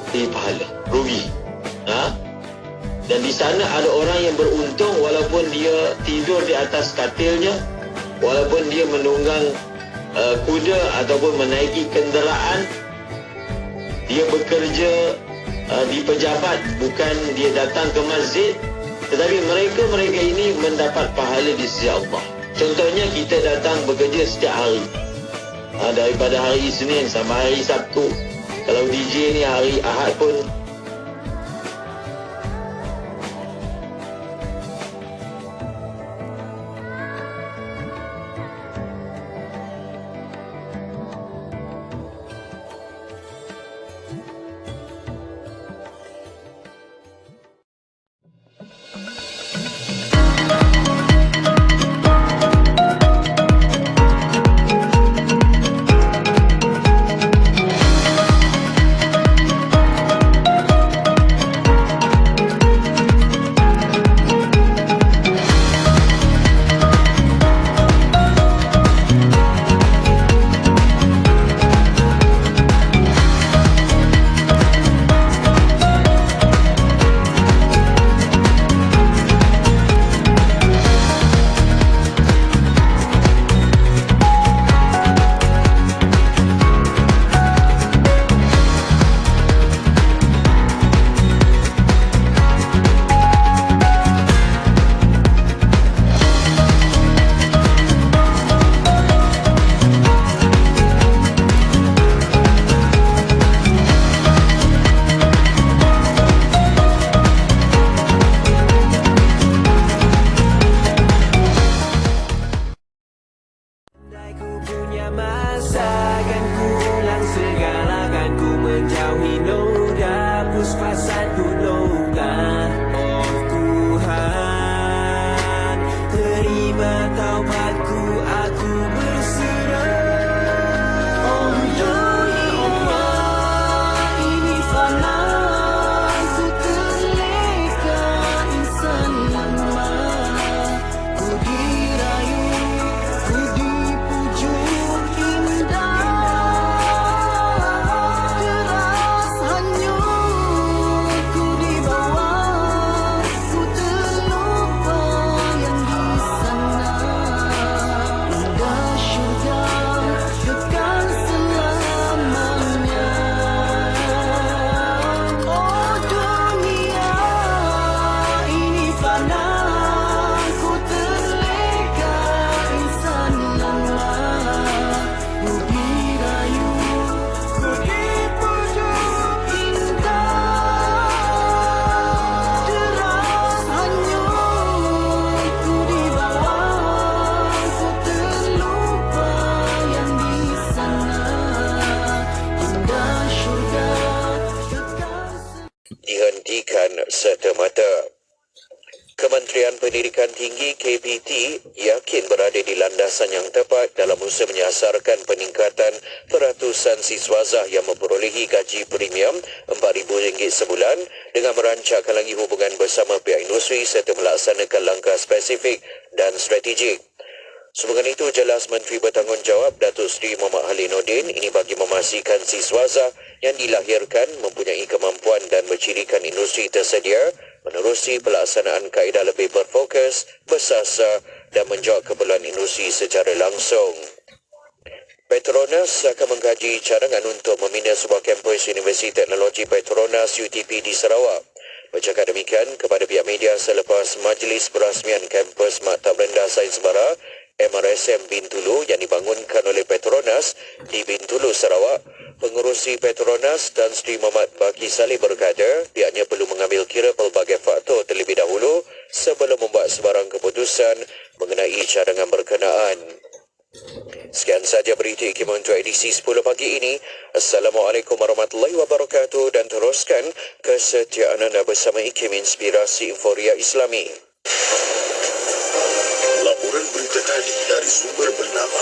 pahala, rugi. Dan di sana ada orang yang beruntung walaupun dia tidur di atas katilnya, walaupun dia menunggang kuda ataupun menaiki kenderaan, dia bekerja di pejabat, bukan dia datang ke masjid, tetapi mereka ini mendapat pahala di sisi Allah. Contohnya kita datang bekerja setiap hari, daripada hari Isnin sampai hari Sabtu. Kalau DJ ni hari Ahad pun serta-merta. Kementerian Pendidikan Tinggi KPT yakin berada di landasan yang tepat dalam usaha menyasarkan peningkatan peratusan siswazah yang memperolehi gaji premium RM4,000 sebulan dengan merancangkan lagi hubungan bersama pihak industri serta melaksanakan langkah spesifik dan strategik. Sebagai itu, jelas Menteri Bertanggungjawab Datuk Seri Muhammad Halim ini bagi memastikan siswazah yang dilahirkan mempunyai kemampuan dan mencirikan industri tersedia menerusi pelaksanaan kaedah lebih berfokus, bersasar dan menjawab keperluan industri secara langsung. Petronas akan mengkaji cadangan untuk membina sebuah kampus Universiti Teknologi Petronas UTP di Sarawak. Bercakap demikian kepada pihak media selepas majlis perasmian kampus Maktab Rendah Sains Bara MRSM Bintulu yang dibangunkan oleh Petronas di Bintulu, Sarawak, pengurusi Petronas Tan Sri Muhammad Baki Saleh berkata pihaknya perlu mengambil kira pelbagai faktor terlebih dahulu sebelum membuat sebarang keputusan mengenai cadangan berkenaan. Sekian saja berita Ikim untuk edisi 10 pagi ini. Assalamualaikum warahmatullahi wabarakatuh dan teruskan kesetiaan anda bersama Ikim Inspirasi Inforia Islami. Laporan berita tadi dari sumber bernama.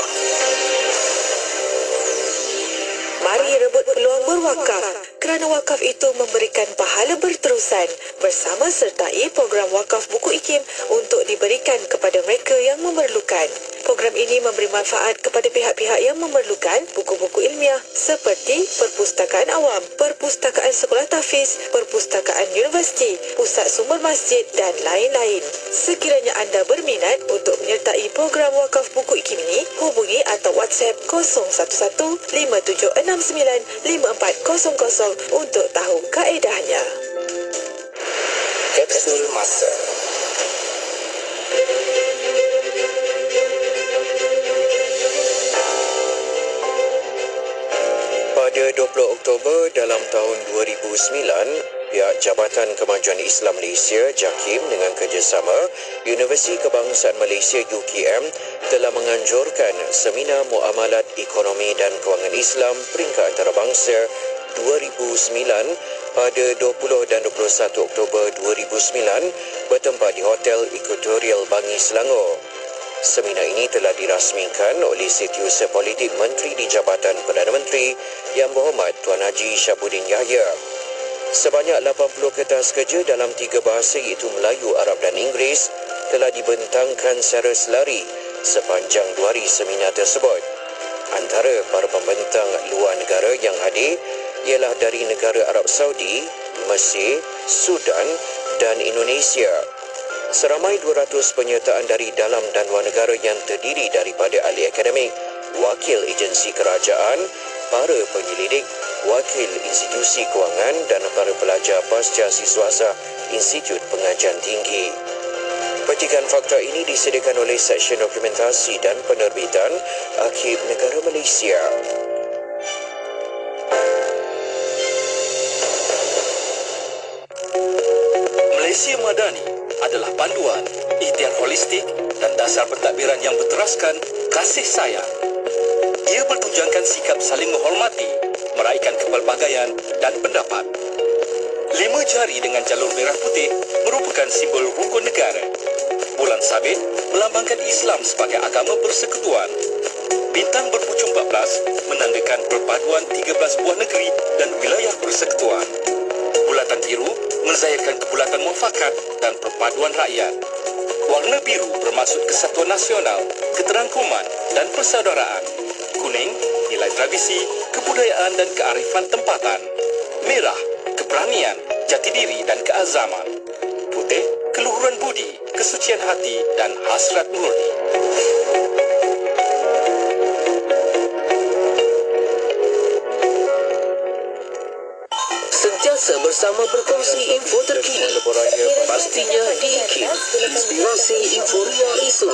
Mari rebut peluang berwakaf kerana wakaf itu memberikan pahala berterusan. Bersama sertai program wakaf buku Ikim untuk diberikan kepada mereka yang memerlukan. Program ini memberi manfaat kepada pihak-pihak yang memerlukan buku-buku ilmiah seperti perpustakaan awam, perpustakaan sekolah tahfiz, perpustakaan universiti, pusat sumber masjid dan lain-lain. Sekiranya anda berminat untuk menyertai program wakaf buku IKIM ini, hubungi atau WhatsApp 011-5769-5400 untuk tahu kaedahnya. Kapsul Masa. Pada 20 Oktober dalam tahun 2009, pihak Jabatan Kemajuan Islam Malaysia JAKIM dengan kerjasama Universiti Kebangsaan Malaysia UKM telah menganjurkan Seminar Muamalat Ekonomi dan Kewangan Islam Peringkat Antarabangsa 2009 pada 20 dan 21 Oktober 2009 bertempat di Hotel Equatorial Bangi, Selangor. Seminar ini telah dirasmikan oleh Setiausaha Politik Menteri di Jabatan Perdana Menteri Yang Berhormat Tuan Haji Syabuddin Yahya. Sebanyak 80 kertas kerja dalam 3 bahasa iaitu Melayu, Arab dan Inggeris telah dibentangkan secara selari sepanjang 2 hari seminar tersebut. Antara para pembentang luar negara yang hadir ialah dari negara Arab Saudi, Mesir, Sudan dan Indonesia. Seramai 200 penyertaan dari dalam dan luar negara yang terdiri daripada ahli akademik, wakil agensi kerajaan, para penyelidik, wakil institusi kewangan dan para pelajar pasca siswasa Institut Pengajian Tinggi. Petikan fakta ini disediakan oleh Seksyen Dokumentasi dan Penerbitan Akhir Negara Malaysia. Malaysia Madani adalah panduan, ikhtiar holistik dan dasar pentadbiran yang berteraskan kasih sayang. Ia bertujuankan sikap saling menghormati, meraihkan kepelbagaian dan pendapat. 5 jari dengan jalur merah putih merupakan simbol rukun negara. Bulan sabit melambangkan Islam sebagai agama persekutuan. Bintang berpucung 14 menandakan perpaduan 13 buah negeri dan wilayah persekutuan. Bulatan biru menzayakan kebulatan muafakat dan perpaduan rakyat. Warna biru bermaksud kesatuan nasional, keterangkuman dan persaudaraan. Kuning, nilai tradisi, kebudayaan dan kearifan tempatan. Merah, keberanian, jati diri dan keazaman. Putih, keluhuran budi, kesucian hati dan hasrat murni. Sentiasa bersama berkongsi info terkini. Pastinya di IKIM, inspirasi informa isu.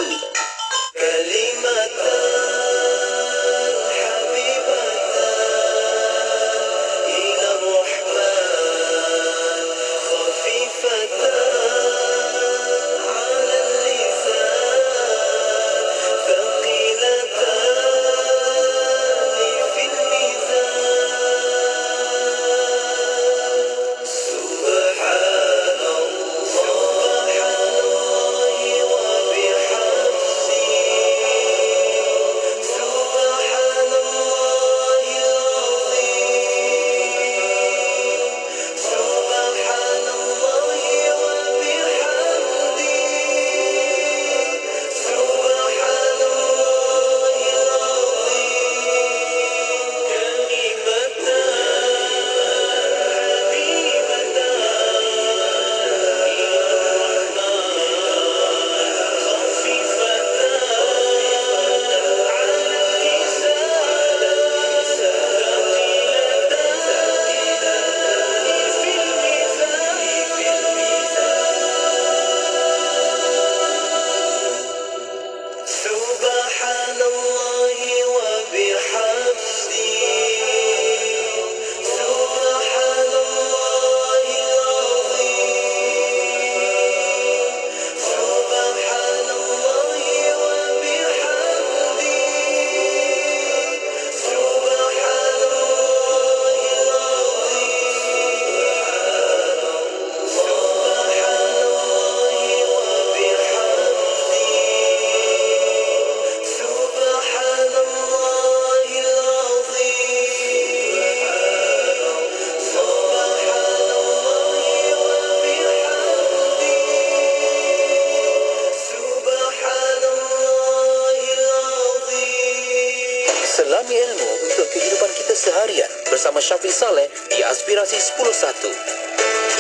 Selami ilmu untuk kehidupan kita seharian bersama Syafiq Saleh di Aspirasi 10.1.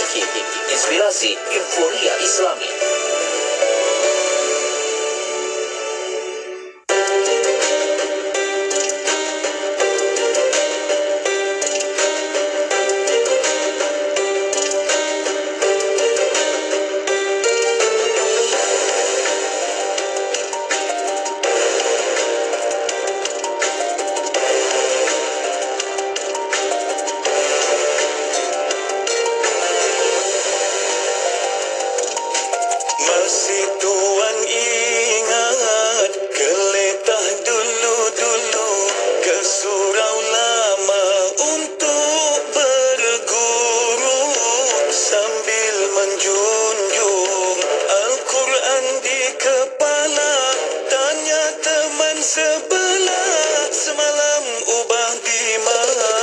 IKIM, Inspirasi Inforia Islami. Masih tuan ingat keletah dulu-dulu ke surau lama untuk berguru sambil menjunjung Al-Quran di kepala. Tanya teman sebelah, semalam ubah di mana?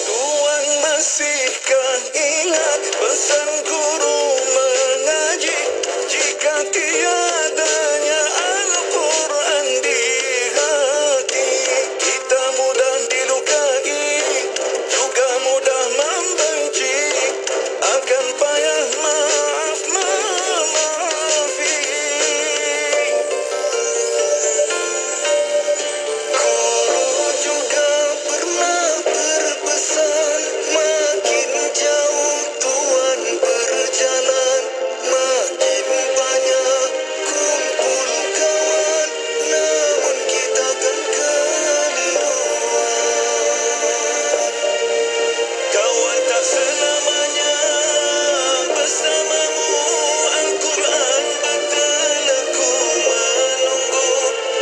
Tuan masihkah ingat pesan guru mengaji? Jika tiadanya Al-Quran di hati, kita mudah dilukai, juga mudah membenci, akan payah maaf memaafi. Guru juga pernah berpesan, makin jauh tuan berjalan, makin banyak kumpul kawan, namun kita kan keliruan. Kawan tak selamanya bersamamu, Al-Quran betul aku menunggu.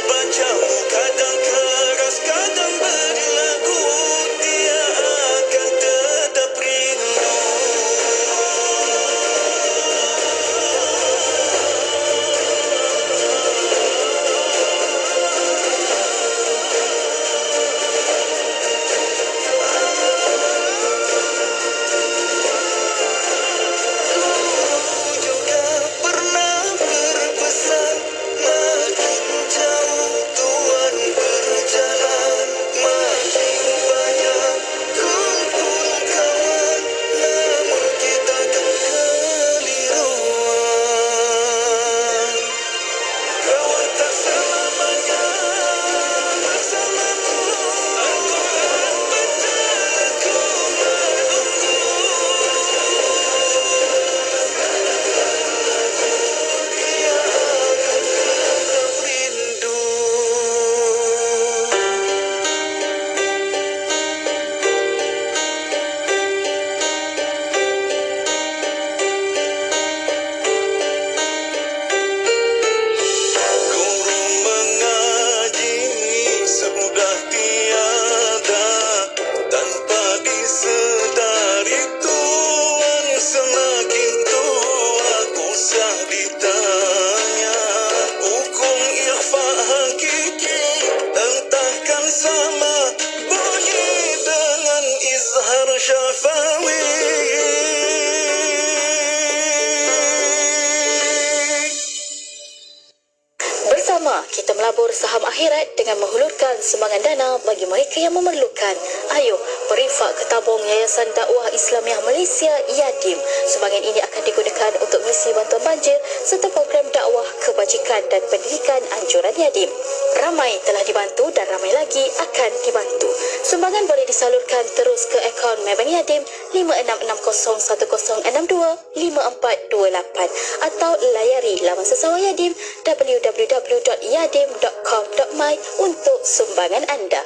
Bacamu kadang keras, kadang berlagu, dia akan tetap rindu. Juga pernah berpesan, makin jauh tuan berjalan, makin banyak kumpul kawan, namun kita kan keliruan. Kawan tak selamanya bersamamu, Al-Quran betul aku menunggu. Dia akan tetap rindu. Guru mengaji sudah tiada, tanpa disedari tuan semakin tua, usah ditanya. Hukum ikhfa hakiki entahkan sama bunyi dengan izhar syafawi. Bersama kita melabur saham akhirat dengan menghulurkan sumbangan dana bagi mereka yang memerlukan. Ayo, berinfak ke tabung Yayasan Dakwah Islamiah Malaysia YADIM. Sumbangan ini akan digunakan untuk misi bantuan banjir serta program dakwah kebajikan dan pendidikan anjuran YADIM. Ramai telah dibantu dan ramai lagi akan dibantu. Sumbangan boleh disalurkan terus ke akaun Maybank YADIM 5660105428 atau layari laman sesama YADIM www.yadim.com.my untuk sumbangan anda.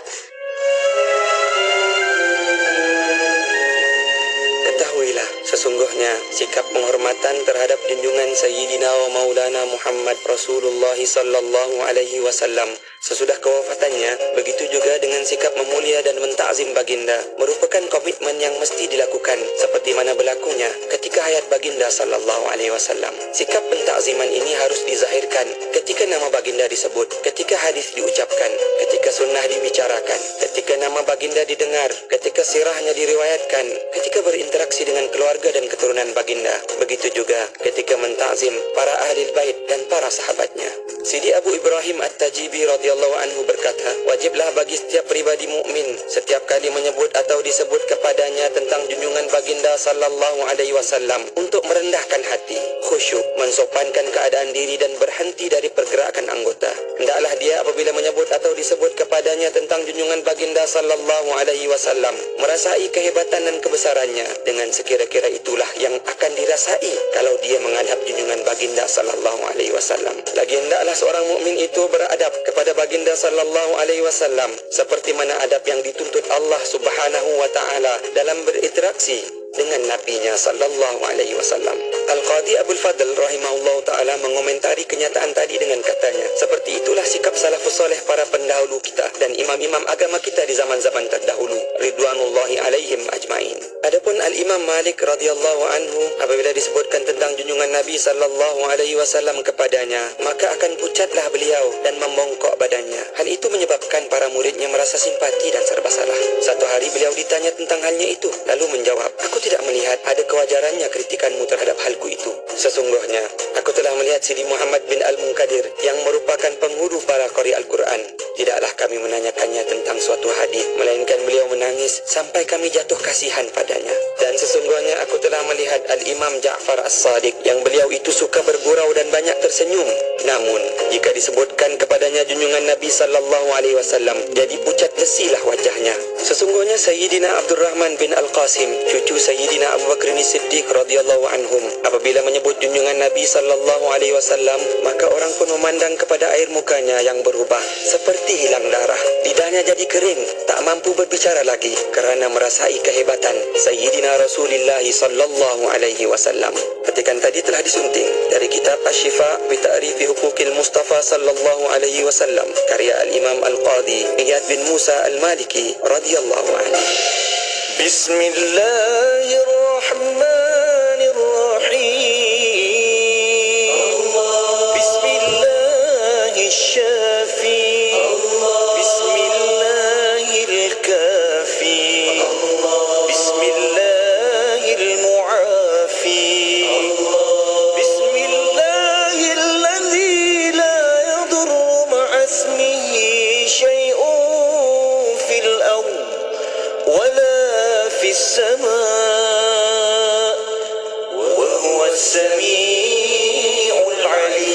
Ketahuilah, sesungguhnya sikap penghormatan terhadap junjungan Sayyidina wa Maulana Muhammad Rasulullah sallallahu alaihi wasallam sesudah kewafatannya, begitu juga dengan sikap memulia dan mentakzim baginda merupakan komitmen yang mesti dilakukan seperti mana berlakunya ketika hayat baginda sallallahu alaihi wasallam. Sikap pentakziman ini harus dizahirkan ketika nama baginda disebut, ketika hadis diucapkan, ketika sunnah dibicarakan, ketika nama baginda didengar, ketika sirahnya diriwayatkan, ketika berinteraksi dengan keluarga dan keturunan baginda. Begitu juga ketika mentakzim para ahli bait dan para sahabatnya. Sidi Abu Ibrahim At-Tajibi radhiyallahu anhu berkata, wajiblah bagi setiap pribadi mukmin setiap kali menyebut atau disebut kepadanya tentang junjungan baginda sallallahu alaihi wasallam untuk merendahkan hati, khusyuk, mensopankan keadaan diri dan berhenti dari pergerakan anggota. Hendaklah dia apabila menyebut atau disebut kepadanya tentang junjungan baginda sallallahu alaihi wasallam merasai kehebatan dan kebesarannya dengan sekira-kira itulah yang akan dirasai kalau dia menghadap junjungan baginda sallallahu alaihi wasallam. Lagi hendaklah seorang mukmin itu beradab kepada baginda sallallahu alaihi wasallam seperti mana adab yang dituntut Allah Subhanahu wa taala dalam berinteraksi dengan nabinya sallallahu alaihi wasallam. Al-Qadhi Abdul Fadl rahimahullahu taala mengomentari kenyataan tadi dengan katanya, seperti itulah sikap salafus saleh para pendahulu kita dan imam-imam agama kita di zaman-zaman terdahulu ridwanullahi alaihim ajmain. Adapun Al-Imam Malik radhiyallahu anhu apabila disebutkan tentang junjungan Nabi sallallahu alaihi wasallam kepadanya, maka akan pucatlah beliau dan membongkok badannya. Hal itu menyebabkan para muridnya merasa simpati dan serba salah. Satu hari beliau ditanya tentang halnya itu, lalu menjawab, "Aku tidak melihat ada kewajarannya kritikanmu terhadap halku itu. Sesungguhnya, aku telah melihat Sidi Muhammad bin Al-Munkadir yang merupakan penghulu para qari Al-Quran. Tidaklah kami menanyakannya tentang suatu hadis, melainkan beliau menangis sampai kami jatuh kasihan padanya. Dan sesungguhnya aku telah melihat Al-Imam Ja'far As-Sadiq yang beliau itu suka bergurau dan banyak tersenyum. Namun, jika disebutkan kepadanya junjungan Nabi sallallahu alaihi wasallam, jadi pucat lesilah wajahnya. Sesungguhnya Sayyidina Abdurrahman bin Al-Qasim, cucu Sayyidina Abu Bakr As-Siddiq radhiyallahu anhum, apabila menyebut junjungan Nabi sallallahu alaihi wasallam, maka orang pun memandang kepada air mukanya yang berubah seperti hilang darah. Lidahnya jadi kering, tak mampu berbicara lagi kerana merasai kehebatan Sayyidina Rasulullah sallallahu alaihi wasallam. Petikan tadi telah disunting dari kitab Asy-Syifa bi Ta'rifi Huquqil Mustafa sallallahu alaihi wasallam karya Al-Imam Al-Qadhi Iyad bin Musa Al-Maliki radhiyallahu anhu. Bismillahirrahmanirrahim. Bismillahirrahsyafi. Bismillahirkafi. Bismillahirmu'afi. Bismillahilladzi la yadurru ma'asmihi syai'un fil ardh wala fis sama' wa huwa as-sami'ul 'alim.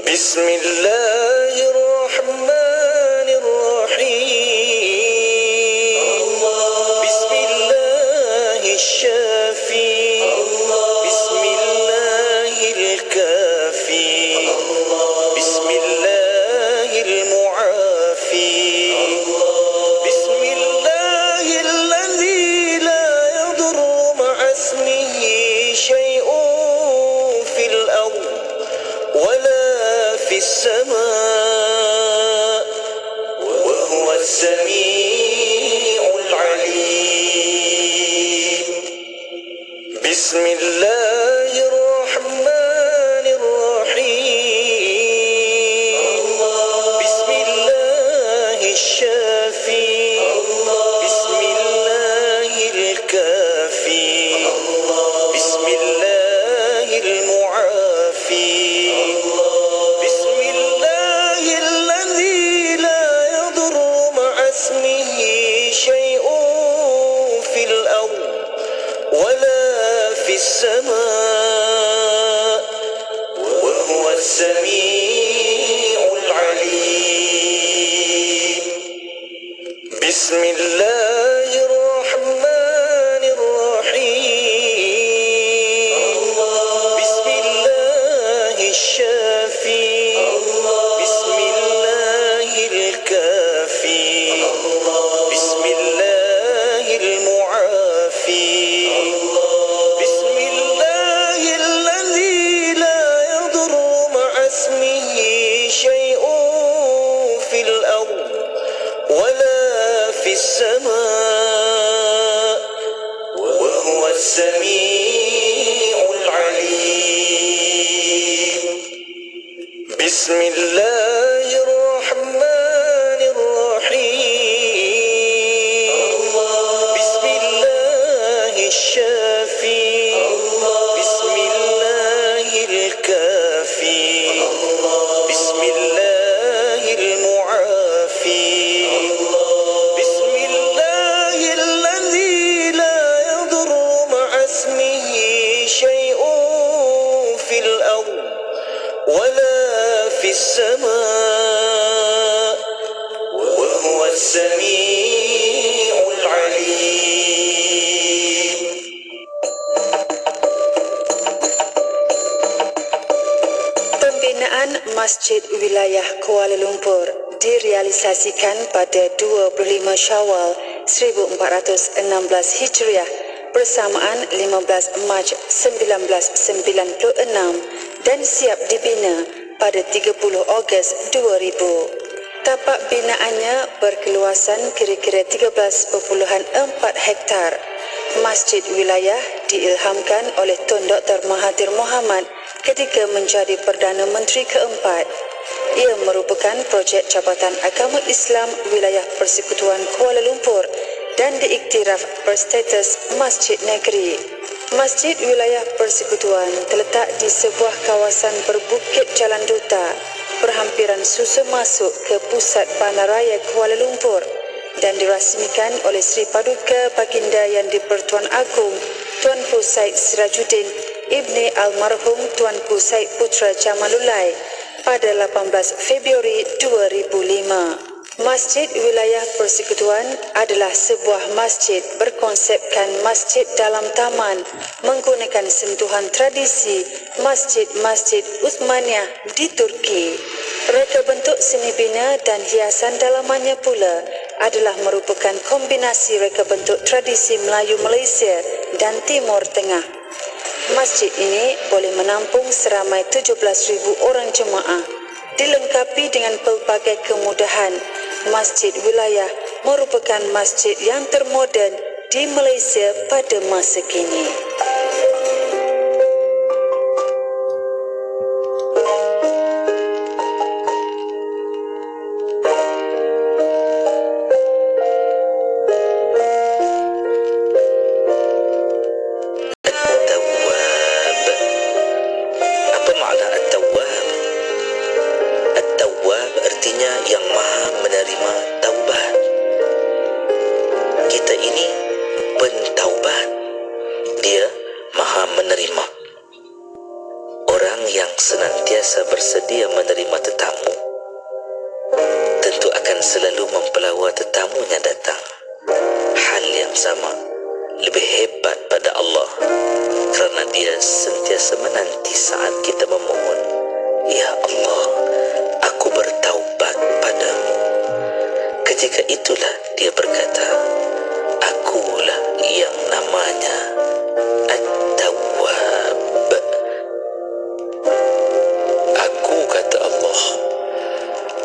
Bismillahirrahmanirrahim. Bismillahirrahsyafi. Bismillahirkafi. Bismillahirmu'afi. Bismillahilladzi la yadurru ma'asmihi syai'un fil ardh wala fis sama' wa huwa as-sami'ul 'alim. Bismillahirrahmanirrahim. Bismillahirrahsyafi. Bismillahirkafi. Bismillahirmu'afi. Bismillahilladzi la yadurru ma'asmihi syai'un fil ardh wala fis sama' wa huwa as-sami'ul 'alim. Bismillahirrahmanirrahim. Bismillahirrahsyafi. Bismillahirkafi. Bismillahirmu'afi. Bismillahilladzi la yadurru ma'asmihi syai'un fil ardh wala fis sama' wa huwa as-sami'ul 'alim. Bismillahirrahmanirrahim. Bismillahirrahsyafi. Bismillahirkafi. السماء وهو السميع العليم. Pembinaan Masjid Wilayah Kuala Lumpur direalisasikan pada 25 Syawal 1416 Hijriah bersamaan 15 Mac 1996 dan siap dibina pada 30 Ogos 2000. Tapak binaannya berkeluasan kira-kira 13.4 hektar. Masjid Wilayah diilhamkan oleh Tun Dr. Mahathir Mohamad ketika menjadi Perdana Menteri keempat. Ia merupakan projek Jabatan Agama Islam Wilayah Persekutuan Kuala Lumpur dan diiktiraf berstatus Masjid Negeri. Masjid Wilayah Persekutuan terletak di sebuah kawasan berbukit Jalan Duta, berhampiran susur masuk ke pusat Bandaraya Kuala Lumpur dan dirasmikan oleh Sri Paduka Baginda Yang di-Pertuan Agong Tuanku Said Sirajuddin Ibni Almarhum Tuanku Said Putra Jamalullah pada 18 Februari 2005. Masjid Wilayah Persekutuan adalah sebuah masjid berkonsepkan masjid dalam taman menggunakan sentuhan tradisi masjid-masjid Uthmaniyah di Turki. Reka bentuk seni bina dan hiasan dalamannya pula adalah merupakan kombinasi reka bentuk tradisi Melayu Malaysia dan Timur Tengah. Masjid ini boleh menampung seramai 17,000 orang jemaah. Dilengkapi dengan pelbagai kemudahan, Masjid Wilayah merupakan masjid yang termoden di Malaysia pada masa kini. Senantiasa bersedia menerima tetamu, tentu akan selalu mempelawa tetamunya datang. Hal yang sama, lebih hebat pada Allah, kerana Dia sentiasa menanti saat kita memohon, Ya Allah, aku bertaubat padamu. Ketika itulah Dia berkata, akulah yang namanya At-Tawwab.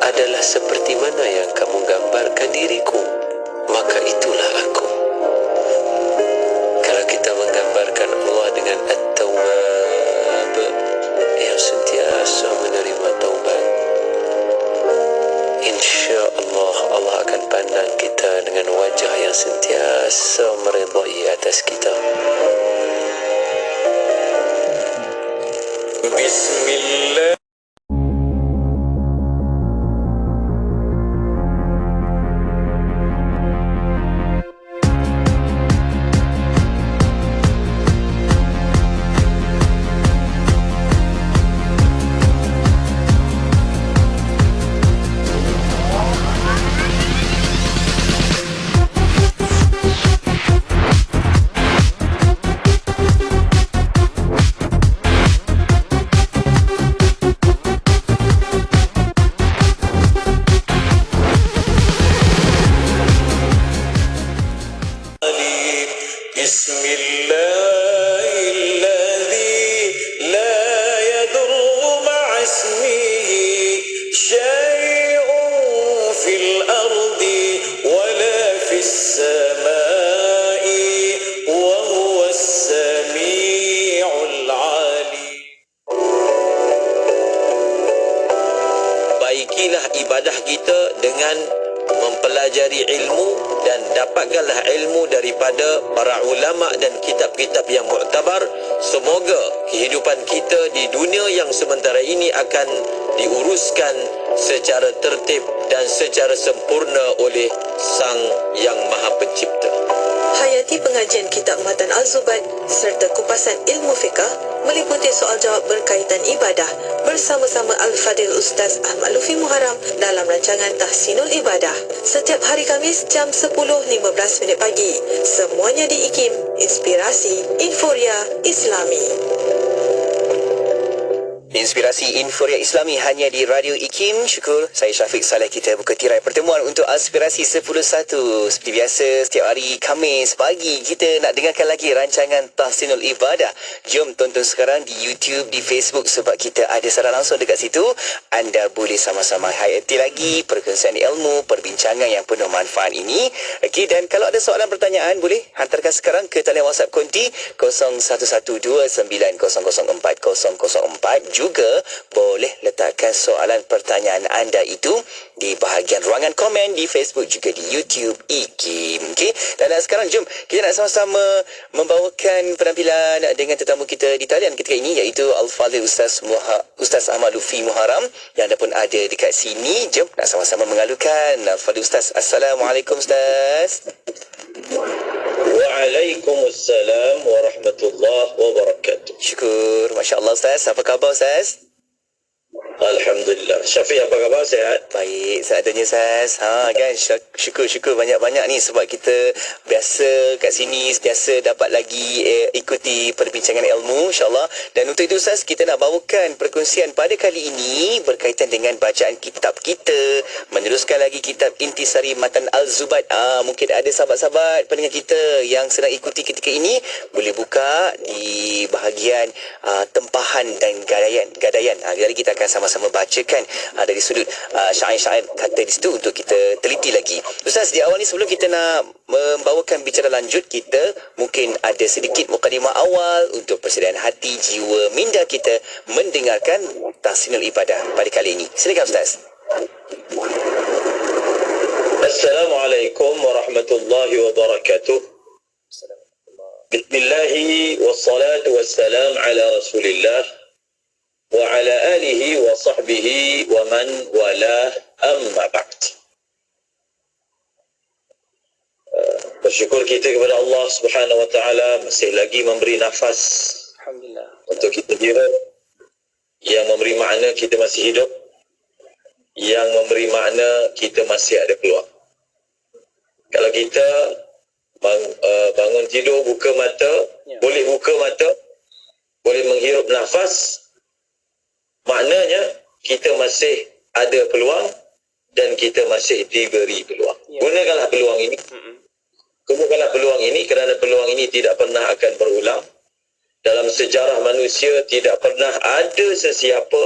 Adalah seperti mana yang kamu gambarkan diriku, maka itulah aku. Kalau kita menggambarkan Allah dengan At-Tawwab, yang sentiasa menerima taubat, insya-Allah Allah akan pandang kita dengan wajah yang sentiasa meridai atas kita. Bismillah. Baikilah ibadah kita dengan mempelajari ilmu dan dapatkanlah ilmu daripada para ulama dan kitab-kitab yang muktabar. Semoga kehidupan kita di dunia yang sementara ini akan diuruskan secara tertib dan secara sempurna oleh Sang Yang Maha Pencipta. Hayati pengajian Kitab Matan Al-Zubat serta kupasan ilmu fiqah meliputi soal jawab berkaitan ibadah bersama-sama Al-Fadil Ustaz Ahmad Lufi Muharram dalam rancangan Tahsinul Ibadah setiap hari Khamis jam 10.15 pagi. Semuanya di IKIM, Inspirasi Inforia Islami. Inspirasi Inforia Islami hanya di Radio IKIM. Syukur saya Syafiq Saleh, kita buka tirai pertemuan untuk Aspirasi 10.1. Seperti biasa setiap hari Khamis pagi kita nak dengarkan lagi rancangan Tahsinul Ibadah. Jom tonton sekarang di YouTube, di Facebook sebab kita ada siaran langsung dekat situ. Anda boleh sama-sama hayati lagi perkongsian ilmu, perbincangan yang penuh manfaat ini. Okey, dan kalau ada soalan pertanyaan boleh hantarkan sekarang ke talian WhatsApp konti 01129004 juga boleh letakkan soalan pertanyaan anda itu di bahagian ruangan komen di Facebook juga di YouTube IKIM. Okay? Dan sekarang jom kita nak sama-sama membawakan penampilan dengan tetamu kita di talian ketika ini, iaitu Al-Fadil Ustaz Ahmad Lufi Muharram yang ada pun ada dekat sini. Jom nak sama-sama mengalukan Al-Fadil Ustaz. Assalamualaikum Ustaz. Waalaikumsalam warahmatullahi wabarakatuh. Syukur, Masya Allah Ustaz. Apa khabar Ustaz? Alhamdulillah. Syafiq, apa khabar? Sihat? Baik, seadanya Ustaz. Kan syukur banyak-banyak ni sebab kita biasa kat sini sentiasa dapat lagi ikuti perbincangan ilmu, insya-Allah. Dan untuk itu Ustaz, kita nak bawakan perkongsian pada kali ini berkaitan dengan bacaan kitab kita, meneruskan lagi kitab Intisari Matan Al-Zubat. Mungkin ada sahabat-sahabat pendengar kita yang sedang ikuti ketika ini, boleh buka di bahagian tempahan dan gadaian. Jadi kita akan sama-sama bacakan dari sudut syair-syair kata di situ untuk kita teliti lagi. Ustaz, di awal ni sebelum kita nak membawakan bicara lanjut, kita mungkin ada sedikit mukadimah awal untuk persediaan hati, jiwa, minda kita mendengarkan Tahsinul Ibadah pada kali ini. Silakan Ustaz. Assalamualaikum warahmatullahi wabarakatuh. Bismillahi wassalatu wassalam ala Rasulillah wa ala alihi wa sahbihi wa man wala, amma ba'd. Bersyukur kita kepada Allah Subhanahu wa taala masih lagi memberi nafas, alhamdulillah, untuk kita hidup, yang memberi makna kita masih hidup, yang memberi makna kita masih ada peluang. Kalau kita bangun tidur, buka mata, boleh buka mata, boleh menghirup nafas, maknanya kita masih ada peluang dan kita masih diberi peluang. Gunakanlah peluang ini. Gunakanlah peluang ini kerana peluang ini tidak pernah akan berulang. Dalam sejarah manusia tidak pernah ada sesiapa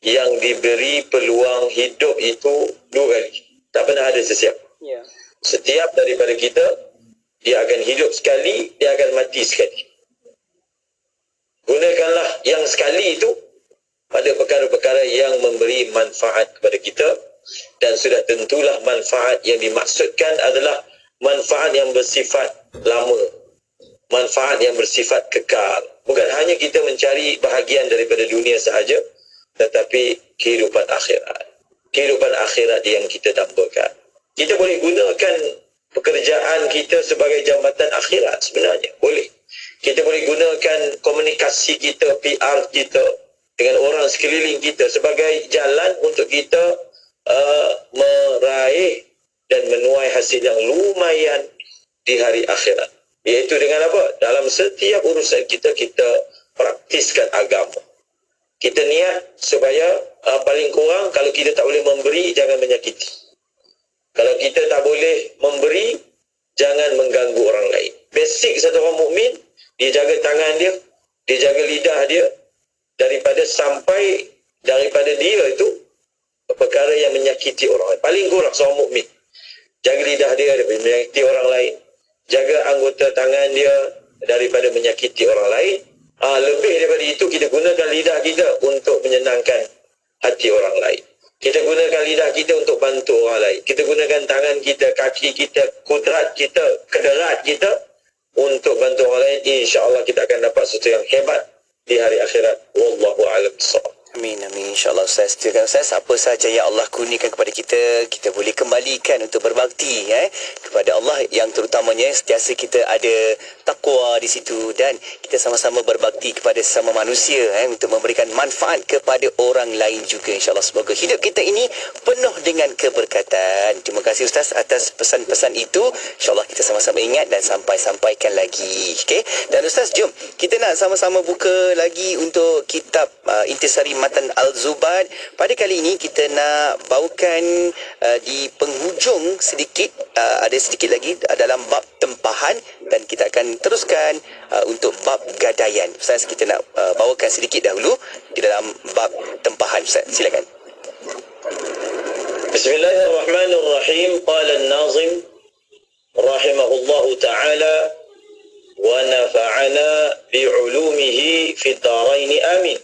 yang diberi peluang hidup itu dua kali. Tak pernah ada sesiapa. Setiap daripada kita, dia akan hidup sekali, dia akan mati sekali. Gunakanlah yang sekali itu pada perkara-perkara yang memberi manfaat kepada kita, dan sudah tentulah manfaat yang dimaksudkan adalah manfaat yang bersifat lama, manfaat yang bersifat kekal. Bukan hanya kita mencari bahagian daripada dunia sahaja, tetapi kehidupan akhirat. Kehidupan akhirat yang kita dambakan. Kita boleh gunakan pekerjaan kita sebagai jambatan akhirat sebenarnya. Boleh. Kita boleh gunakan komunikasi kita, PR kita dengan orang sekeliling kita sebagai jalan untuk kita meraih dan menuai hasil yang lumayan di hari akhirat. Iaitu dengan apa? Dalam setiap urusan kita, kita praktiskan agama. Kita niat supaya paling kurang kalau kita tak boleh memberi, jangan menyakiti. Kalau kita tak boleh memberi, jangan mengganggu orang lain. Basic satu orang mukmin, dia jaga tangan dia, dia jaga lidah dia, daripada dia itu perkara yang menyakiti orang lain. Paling kurang seorang mukmin jaga lidah dia daripada menyakiti orang lain, jaga anggota tangan dia daripada menyakiti orang lain. Lebih daripada itu, kita gunakan lidah kita untuk menyenangkan hati orang lain. Kita gunakan lidah kita untuk bantu orang lain. Kita gunakan tangan kita, kaki kita, kudrat kita, kederat kita untuk bantu orang lain. InsyaAllah kita akan dapat sesuatu yang hebat di hari akhirat. Wallahu a'lam bissawab. Amin, amin. Masya-Allah Ustaz. Silakan Ustaz, apa sahaja yang Allah kurniakan kepada kita, kita boleh kembalikan untuk berbakti kepada Allah, yang terutamanya sentiasa kita ada takwa di situ dan kita sama-sama berbakti kepada sesama manusia untuk memberikan manfaat kepada orang lain juga, insya-Allah. Semoga hidup kita ini penuh dengan keberkatan. Terima kasih Ustaz atas pesan-pesan itu. Insya-Allah kita sama-sama ingat dan sampaikan lagi. Okey. Dan Ustaz, jom kita nak sama-sama buka lagi untuk kitab Intisari Matan Al-Zubad. Pada kali ini kita nak bawakan di penghujung sedikit, ada sedikit lagi dalam bab tempahan, dan kita akan teruskan untuk bab gadaian. Ustaz, kita nak bawakan sedikit dahulu di dalam bab tempahan. Ustaz, silakan. Bismillahirrahmanirrahim. Qala an-nazim rahimahullahu ta'ala wa nafa'ana bi'ulumihi fi ad-darain amin.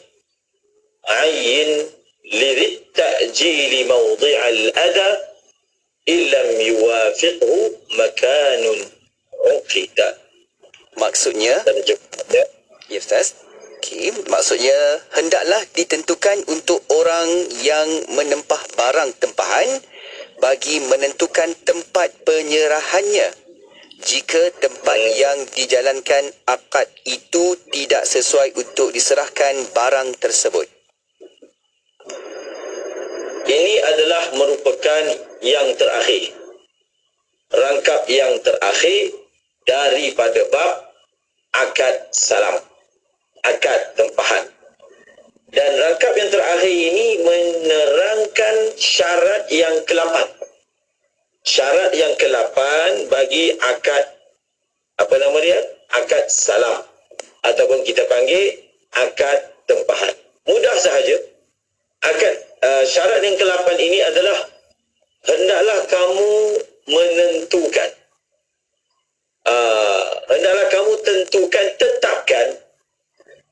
Ayyin lidhi ta'jili mawdi' al-adha illam yuwafiqhu makanun uqida. Maksudnya, ya Ustaz, okay, maksudnya hendaklah ditentukan untuk orang yang menempah barang tempahan bagi menentukan tempat penyerahannya. Jika tempat yang dijalankan akad itu tidak sesuai untuk diserahkan barang tersebut. Ini adalah merupakan yang terakhir, rangkap yang terakhir daripada bab akad salam, akad tempahan. Dan rangkap yang terakhir ini menerangkan syarat yang ke-8. Syarat yang ke-8 bagi akad, apa nama dia? Akad salam, ataupun kita panggil akad tempahan. Mudah sahaja. Syarat yang ke-8 ini adalah hendaklah kamu menentukan, hendaklah kamu tentukan, tetapkan.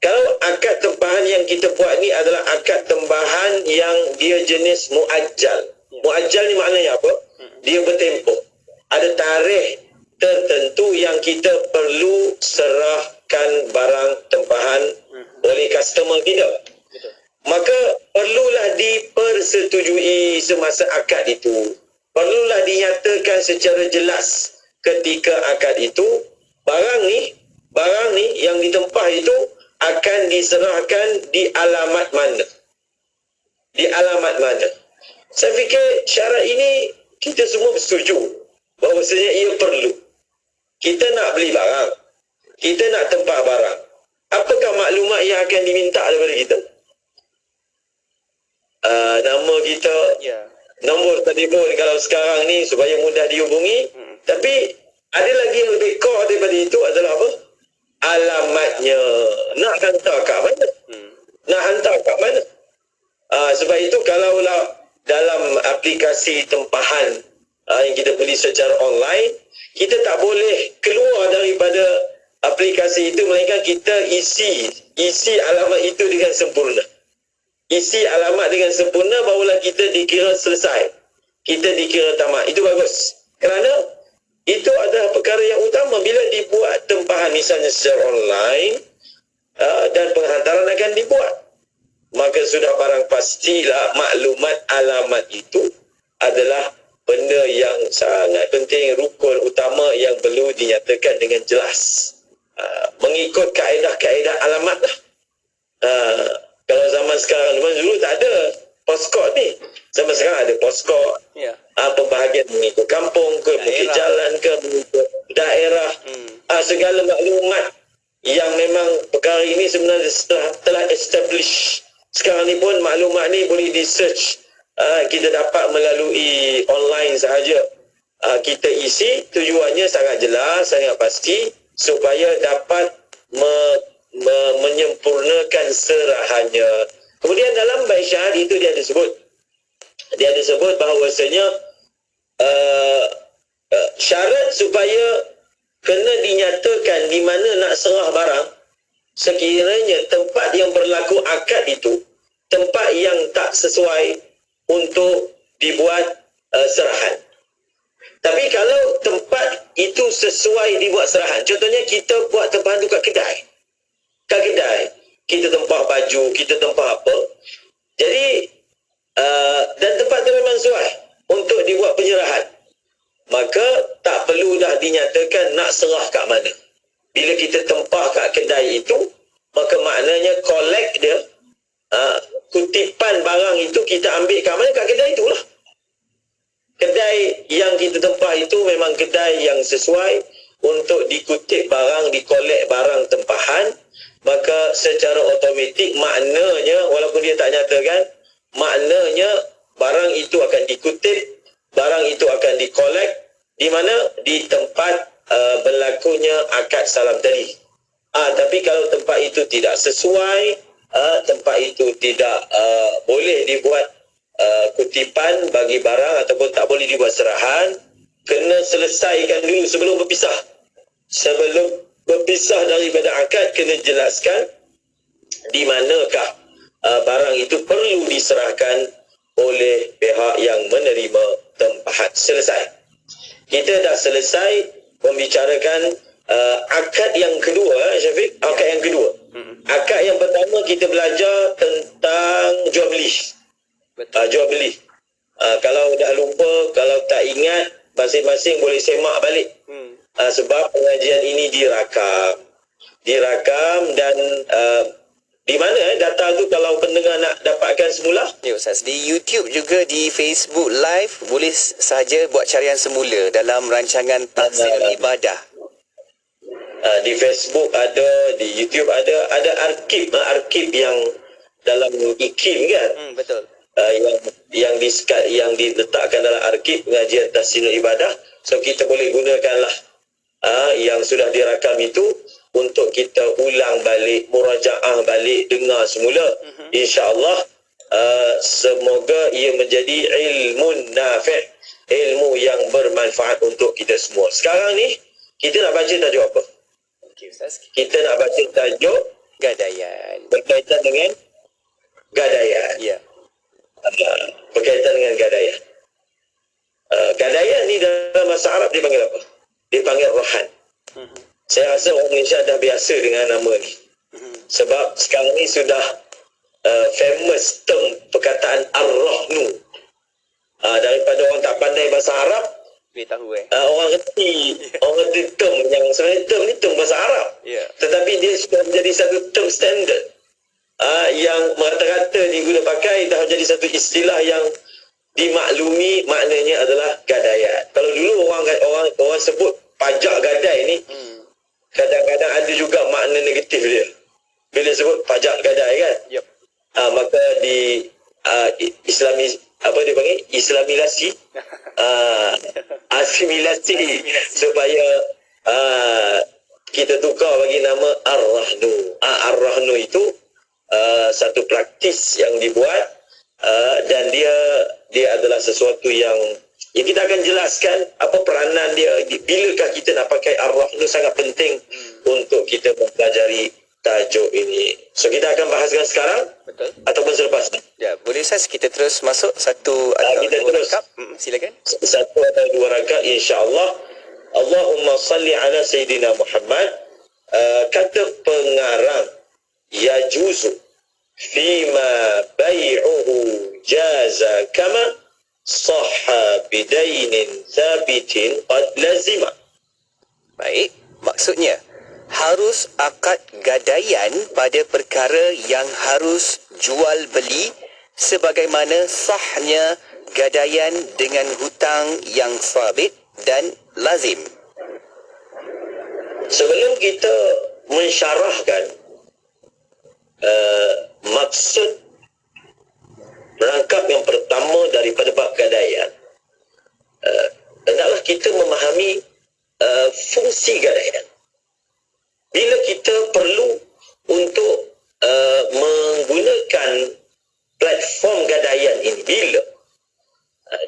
Kalau akad tempahan yang kita buat ni adalah akad tempahan yang dia jenis muajjal. Muajjal ni maknanya apa? Dia bertempoh. Ada tarikh tertentu yang kita perlu serahkan barang tempahan oleh customer kita. Maka perlulah dipersetujui semasa akad itu. Perlulah dinyatakan secara jelas ketika akad itu, barang ni yang ditempah itu akan diserahkan di alamat mana. Di alamat mana. Saya fikir syarat ini kita semua bersetuju bahawasanya ia perlu. Kita nak beli barang, kita nak tempah barang. Apakah maklumat yang akan diminta daripada kita? Nama kita, nombor telefon kalau sekarang ni supaya mudah dihubungi. Tapi ada lagi yang lebih core daripada itu adalah apa? Alamatnya. Nak hantar kat mana? Nak hantar kat mana? Sebab itu kalaulah dalam aplikasi tempahan yang kita beli secara online, kita tak boleh keluar daripada aplikasi itu melainkan kita isi alamat itu dengan sempurna. Isi alamat dengan sempurna, barulah kita dikira selesai, kita dikira tamat. Itu bagus, kerana itu adalah perkara yang utama bila dibuat tempahan misalnya secara online, dan penghantaran akan dibuat, maka sudah barang pastilah maklumat alamat itu adalah benda yang sangat penting, rukun utama yang perlu dinyatakan dengan jelas, mengikut kaedah-kaedah alamat lah. Kalau zaman sekarang, dulu tak ada postcode ni. Zaman sekarang ada postcode, pembahagian mengikut kampung ke, mengikut jalan ke, mengikut daerah. Segala maklumat yang memang perkara ini sebenarnya telah establish. Sekarang ni pun maklumat ni boleh di search, kita dapat melalui online sahaja. Kita isi, tujuannya sangat jelas, sangat pasti, supaya dapat menyempurnakan serahannya. Kemudian dalam bait syahadat itu dia ada sebut bahawasanya syarat supaya kena dinyatakan di mana nak serah barang, sekiranya tempat yang berlaku akad itu tempat yang tak sesuai untuk dibuat serahan. Tapi kalau tempat itu sesuai dibuat serahan, contohnya kita buat tempahan tu kat kedai, kita tempah baju, kita tempah apa, Jadi dan tempat itu memang sesuai untuk dibuat penyerahan. Maka tak perlu dah dinyatakan nak serah kat mana. Bila kita tempah kat kedai itu, maka maknanya collect dia, kutipan barang itu kita ambil kat mana? Kat kedai itulah. Kedai yang kita tempah itu memang kedai yang sesuai untuk dikutip barang, dikolek barang tempahan. Maka secara automatik maknanya, walaupun dia tak nyatakan, maknanya barang itu akan dikutip, barang itu akan dikolek di mana? Di tempat berlakunya akad salam tadi. Tapi kalau tempat itu tidak sesuai, tempat itu tidak boleh dibuat kutipan bagi barang ataupun tak boleh dibuat serahan, kena selesaikan dulu sebelum berpisah. Sebelum berpisah daripada akad, kena jelaskan di manakah barang itu perlu diserahkan oleh pihak yang menerima tempahan. Selesai. Kita dah selesai membicarakan akad yang kedua, Syafiq. Akad yang kedua. Akad yang pertama kita belajar tentang jual beli. Jual beli. Kalau dah lupa, kalau tak ingat, masing-masing boleh semak balik. Sebab pengajian ini dirakam dan di mana data tu kalau pendengar nak dapatkan semula? Ya Ustaz, di YouTube juga, di Facebook Live boleh saja buat carian semula dalam rancangan Tahsinul Ibadah. Di Facebook ada, di YouTube ada arkib yang dalam IKIM kan? Betul. Yang diletakkan dalam arkib pengajian Tahsinul Ibadah. So kita boleh gunakanlah yang sudah dirakam itu untuk kita ulang balik, murajaah balik, dengar semula. InsyaAllah semoga ia menjadi ilmu nafi', ilmu yang bermanfaat untuk kita semua. Sekarang ni kita nak baca tajuk apa? Okey Ustaz. Kita nak baca tajuk Gadaian. berkaitan dengan gadaian. Ya. Berkaitan dengan gadaian. Gadaian ni dalam bahasa Arab dipanggil apa? Dipanggil rahan. Saya rasa orang Malaysia dah biasa dengan nama ni. Sebab sekarang ni sudah famous term perkataan ar-rahnu. Daripada orang tak pandai bahasa Arab, Boleh tahu orang reti term yang sebenarnya term ni term bahasa Arab. Tetapi dia sudah menjadi satu term standard. Yang rata-rata diguna pakai, dah menjadi satu istilah yang dimaklumi, maknanya adalah gadaian. Kalau dulu orang sebut pajak gadai ni, kadang-kadang ada juga makna negatif dia. Bila sebut pajak gadai kan? Maka di Islamilasi, asimilasi supaya kita tukar bagi nama ar-rahnu. Ar-rahnu itu satu praktis yang dibuat dan dia adalah sesuatu yang kita akan jelaskan apa peranan dia. Bilakah kita nak pakai ar-rahnu, sangat penting untuk kita mempelajari tajuk ini. So kita akan bahaskan sekarang. Betul. Ataupun selepas. Ya, boleh Ustaz kita terus masuk satu atau dua rakaat. Silakan. Satu atau dua rakaat insya-Allah. Allahumma salli ala Sayyidina Muhammad. Kata pengarang yajuzu fima bai'uhu jaza kama sahha bidainin thabitin qad lazima. Baik, maksudnya harus akad gadaian pada perkara yang harus jual beli sebagaimana sahnya gadaian dengan hutang yang sabit dan lazim. Sebelum kita mensyarahkan maksud merangkap yang pertama daripada bab gadaian, hendaklah kita memahami fungsi gadaian. Bila kita perlu untuk menggunakan platform gadaian ini, bila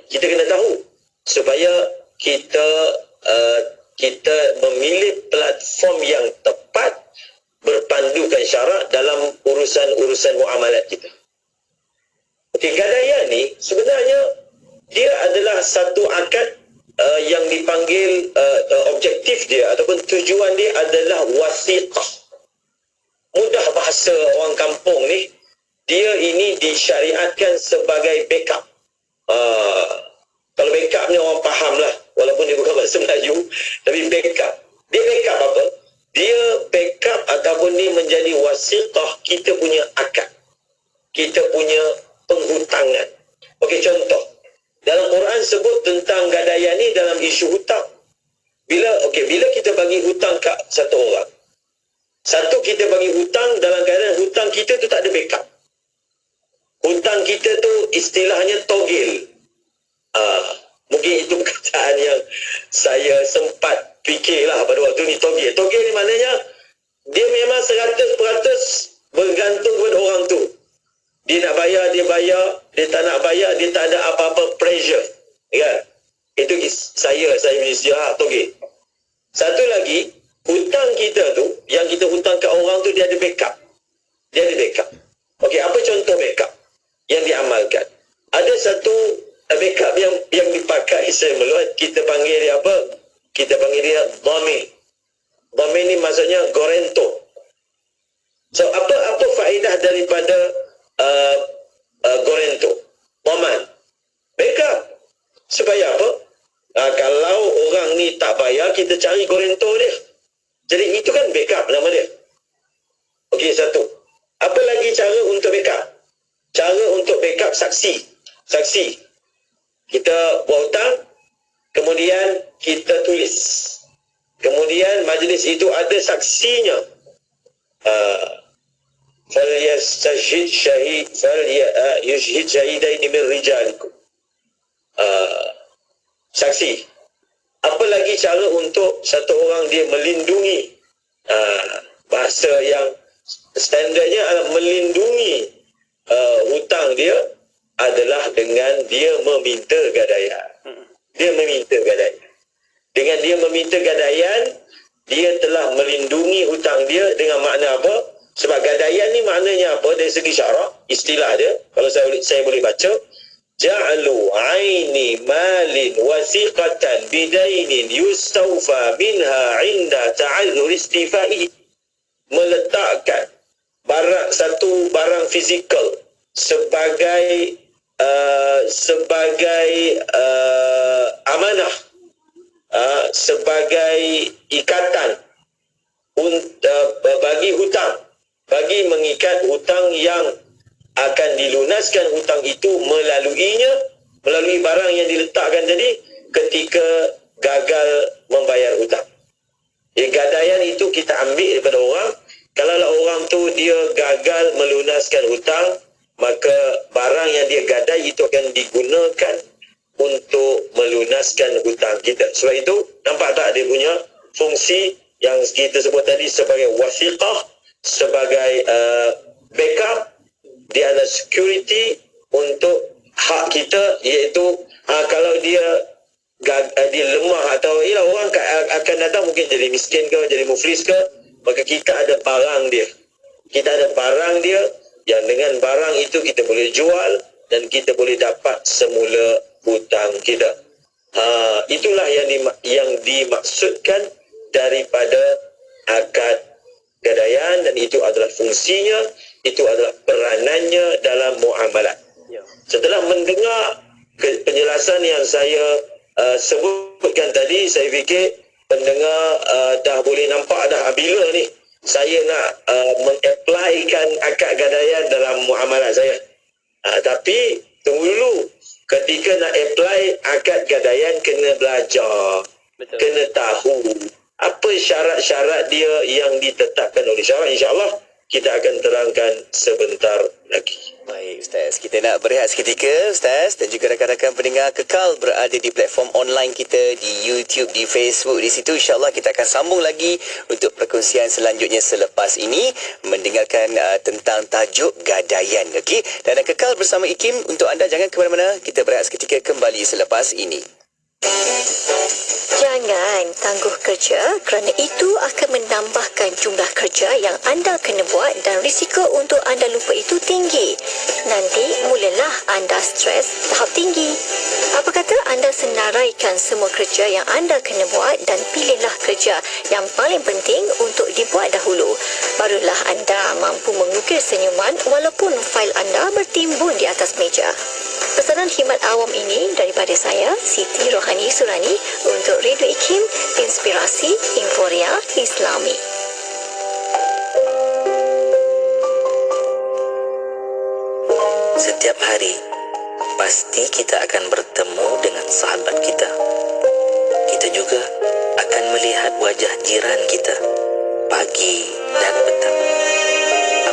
kita kena tahu supaya kita memilih platform yang tepat berpandukan syarak dalam urusan-urusan muamalat kita. Okey, gadaian ni sebenarnya dia adalah satu akad yang dipanggil objektif dia ataupun tujuan dia adalah wasiqah. Mudah bahasa orang kampung ni, dia ini disyariatkan sebagai backup. Kalau backup ni orang faham lah, walaupun dia bukan bahasa Melayu, tapi backup. Dia backup apa? Dia backup ataupun dia menjadi wasiqah kita punya akad, kita punya penghutangan. Okey, contoh. Dalam Quran sebut tentang gadaian ni dalam isu hutang. Bila kita bagi hutang kat satu orang, satu kita bagi hutang dalam keadaan hutang kita tu tak ada backup. Hutang kita tu istilahnya togel. Mungkin itu perkataan yang saya sempat fikirlah pada waktu ni, togel. Togel ni maknanya dia memang 100% bergantung kepada orang tu. Dia nak bayar, dia bayar. Dia tak nak bayar, dia tak ada apa-apa pressure. Ya? Itu saya punya sejarah togel. Satu lagi, hutang kita tu, yang kita hutang kat orang tu, dia ada backup. Dia ada backup. Okey, apa contoh backup yang diamalkan? Ada satu backup yang dipakai, saya meluat, kita panggil dia apa? Kita panggil dia dhamin. Dhamin ni maksudnya gorento. So, apa faedah daripada gorento? Dhaman. Backup. Supaya apa? Kalau orang ni tak bayar, kita cari gorento dia. Jadi itu kan backup nama dia. Okey, satu. Apa lagi cara untuk backup? Cara untuk backup saksi. Saksi. Kita buat hutang, kemudian kita tulis. Kemudian majlis itu ada saksinya. فَلْيَسْتَشْهِدْ شَهِيدَيْنِ مِنْ رِجَالِكُمْ. Saksi. Apa lagi cara untuk satu orang dia melindungi, bahasa yang standardnya adalah melindungi hutang dia adalah dengan dia meminta gadaian. Dia meminta gadaian. Dengan dia meminta gadaian, dia telah melindungi hutang dia dengan makna apa? Sebab gadaian ni maknanya apa dari segi syarak, istilah dia, kalau saya boleh baca, ja'alu aini malin wasiqatan bidainin yustawfa minha inda ta'adzur istifai. Meletakkan satu barang fizikal sebagai amanah, sebagai ikatan bagi hutang, bagi mengikat hutang yang akan dilunaskan hutang itu melalui barang yang diletakkan tadi ketika gagal membayar hutang. Gadaian itu kita ambil daripada orang. Kalau orang tu dia gagal melunaskan hutang, maka barang yang dia gadai itu akan digunakan untuk melunaskan hutang kita. Sebab itu, nampak tak dia punya fungsi yang kita sebut tadi sebagai wasiqah, sebagai backup. Dia ada security untuk hak kita, iaitu kalau dia lemah atau orang akan datang mungkin jadi miskin ke, jadi muflis ke, maka kita ada barang dia. Kita ada barang dia yang dengan barang itu kita boleh jual dan kita boleh dapat semula hutang kita. Itulah yang dimaksudkan daripada akad gadaian, dan itu adalah fungsinya, itu adalah peranannya dalam muamalat. Setelah mendengar penjelasan yang saya sebutkan tadi, saya fikir pendengar dah boleh nampak dah bila ni saya nak mengapplykan akad gadaian dalam muamalat saya. Tapi tunggu dulu, ketika nak apply akad gadaian kena belajar. Betul. Kena tahu apa syarat-syarat dia yang ditetapkan oleh syarak. InsyaAllah kita akan terangkan sebentar lagi. Baik Ustaz, kita nak berehat seketika Ustaz, dan juga rakan-rakan pendengar kekal berada di platform online kita, di YouTube, di Facebook. Di situ insyaAllah kita akan sambung lagi untuk perkongsian selanjutnya selepas ini, mendengarkan tentang tajuk gadaian. Okey, dan kekal bersama Ikim. Untuk anda jangan ke mana-mana, kita berehat seketika, kembali selepas ini. Jangan tangguh kerja kerana itu akan menambahkan jumlah kerja yang anda kena buat dan risiko untuk anda lupa itu tinggi. Nanti mulalah anda stres tahap tinggi. Apa kata anda senaraikan semua kerja yang anda kena buat dan pilihlah kerja yang paling penting untuk dibuat dahulu. Barulah anda mampu mengukir senyuman walaupun fail anda bertimbun di atas meja. Pesanan khidmat awam ini daripada saya, Siti Rohani Surani, untuk Radio IKIM, Inspirasi Inforia Islami. Setiap hari, pasti kita akan bertemu dengan sahabat kita. Kita juga akan melihat wajah jiran kita pagi dan petang.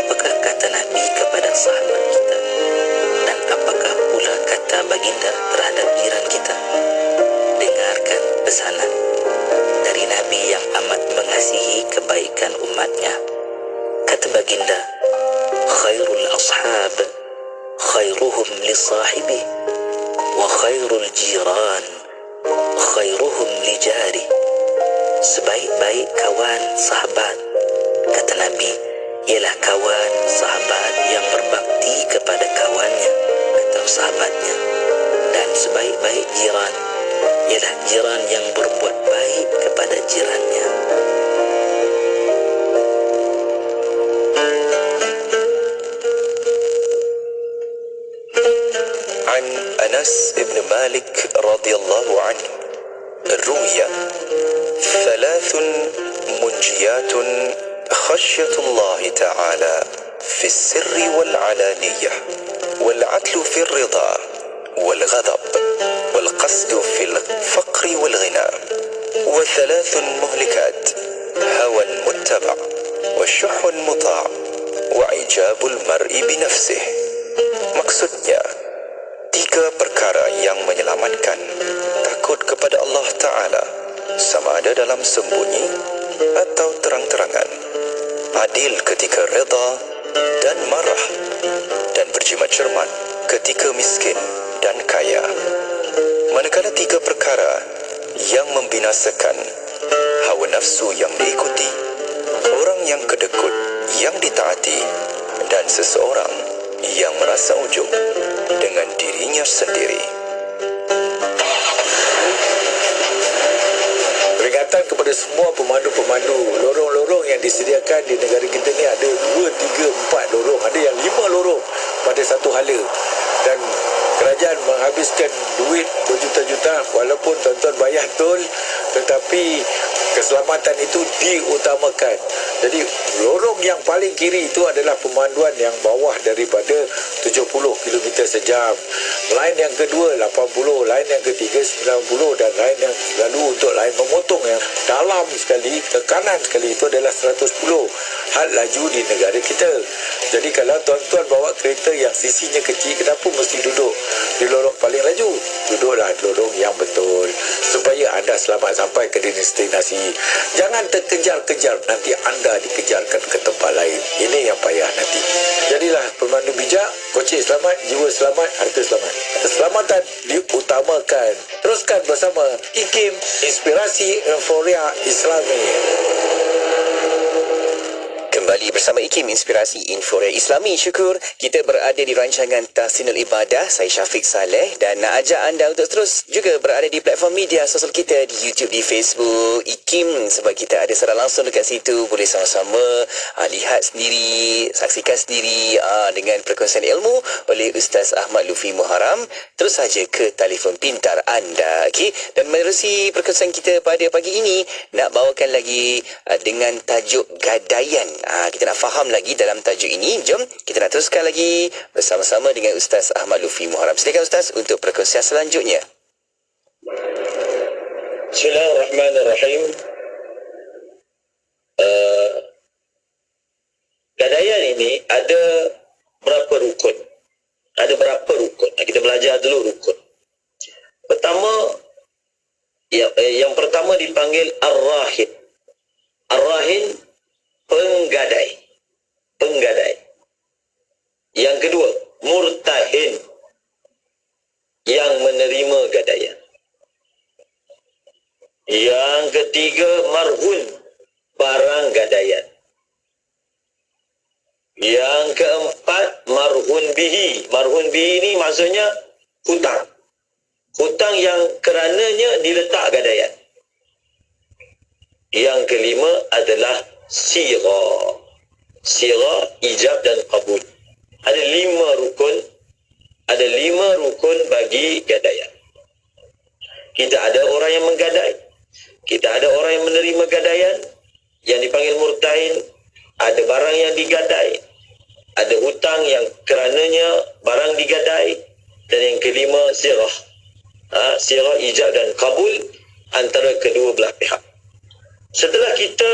Apakah kata Nabi kepada sahabat kita? Dan apakah pula kata baginda terhadap jiran kita? Dengarkan pesanan dari Nabi yang amat mengasihi kebaikan umatnya. Kata baginda, khairul ashab khairuhum li sahibi wa khairul jiran khairuhum li jari. Sebaik-baik kawan sahabat, kata Nabi, ialah kawan sahabat yang berbakti kepada kawannya atau sahabatnya. Dan sebaik-baik jiran ialah jiran yang berbuat baik kepada jirannya. عن أنس بن مالك رضي الله عنه روي ثلاث منجيات خشية الله تعالى في السر والعلانية والعدل في الرضا والغضب والقصد في الفقر والغنى وثلاث مهلكات هوى متبع وشح مطاع وإعجاب المرء بنفسه. Maksudnya, 3 perkara yang menyelamatkan takut kepada Allah Ta'ala, sama ada dalam sembunyi atau terang-terangan, adil ketika reda dan marah, dan berjimat cermat ketika miskin dan kaya. Manakala 3 perkara yang membinasakan, hawa nafsu yang diikuti, orang yang kedekut yang ditaati, dan seseorang yang merasa ujub dengan dirinya sendiri. Peringatan kepada semua pemandu-pemandu lorong-lorong yang disediakan di negara kita ni, ada 2, 3, 4 lorong, ada yang 5 lorong pada satu hala, dan kerajaan menghabiskan duit berjuta-juta walaupun tuan-tuan bayar tol, tetapi keselamatan itu diutamakan. Jadi lorong yang paling kiri itu adalah pemanduan yang bawah daripada 70 km sejam. Lain yang kedua 80, lain yang ketiga 90, dan lain yang lalu untuk lain memotong yang dalam sekali, ke kanan sekali, itu adalah 110 had laju di negara kita. Jadi kalau tuan-tuan bawa kereta yang sisinya kecil, kenapa mesti duduk di lorong paling laju? Duduklah di lorong yang betul supaya anda selamat sampai ke destinasi. Jangan terkejar-kejar, nanti anda dikejarkan ke tempat lain. Ini yang payah nanti. Jadilah pemandu bijak, kocik selamat, jiwa selamat, harta selamat. Keselamatan diutamakan. Teruskan bersama IKIM, Inspirasi Inforia Islami. Kembali bersama IKIM Inspirasi Inforia Islami. Syukur kita berada di rancangan Tahsinul Ibadah. Saya Syafiq Saleh dan nak ajak anda untuk terus juga berada di platform media sosial kita, di YouTube, di Facebook IKIM, sebab kita ada secara langsung dekat situ. Boleh sama-sama lihat sendiri, saksikan sendiri dengan perkongsian ilmu oleh Ustaz Ahmad Lufi Muharram. Terus saja ke telefon pintar anda. Okey, dan menerusi perkongsian kita pada pagi ini, nak bawakan lagi dengan tajuk gadaian. Kita nak faham lagi dalam tajuk ini. Jom kita nak teruskan lagi bersama-sama dengan Ustaz Ahmad Lufi Muharram. Silakan Ustaz untuk perkongsian selanjutnya. Bismillahirrahmanirrahim. Gadaian ini ada berapa rukun? Ada berapa rukun? Kita belajar dulu rukun. Pertama, yang pertama dipanggil Ar-Rahin. Ar-Rahin, penggadai. Yang kedua, Murtahin, yang menerima gadaian. Yang ketiga, Marhun, barang gadaian. Yang keempat, Marhun Bihi. Marhun Bihi ini maksudnya hutang. Hutang yang kerananya diletak gadaian. Yang kelima adalah Sirah. Sirah, ijab dan qabul. Ada 5 rukun rukun bagi gadaian. Kita ada orang yang menggadai, kita ada orang yang menerima gadaian yang dipanggil murtahin, ada barang yang digadai, ada hutang yang kerananya barang digadai, dan yang kelima sirah. Sirah ijab dan kabul antara kedua belah pihak. Setelah kita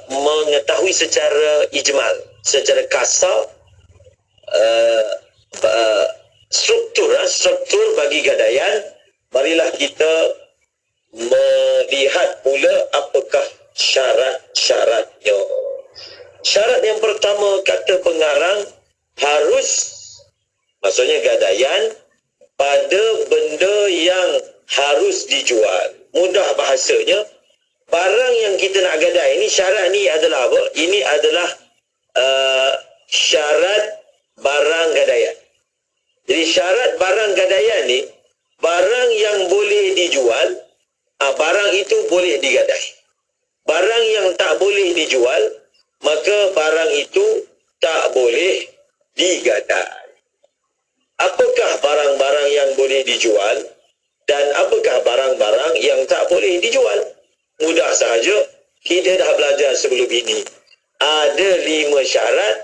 mengetahui secara ijmal, secara kasar struktur bagi gadaian, marilah kita melihat pula apakah syarat-syaratnya. Syarat yang pertama, kata pengarang, harus, maksudnya gadaian pada benda yang harus dijual. Mudah bahasanya, barang yang kita nak gadai ini, syarat ni adalah apa? Ini adalah syarat barang gadaian. Jadi syarat barang gadaian ni, barang yang boleh dijual, barang itu boleh digadai. Barang yang tak boleh dijual, maka barang itu tak boleh digadai. Apakah barang-barang yang boleh dijual dan apakah barang-barang yang tak boleh dijual? Mudah sahaja, kita dah belajar sebelum ini. Ada 5 syarat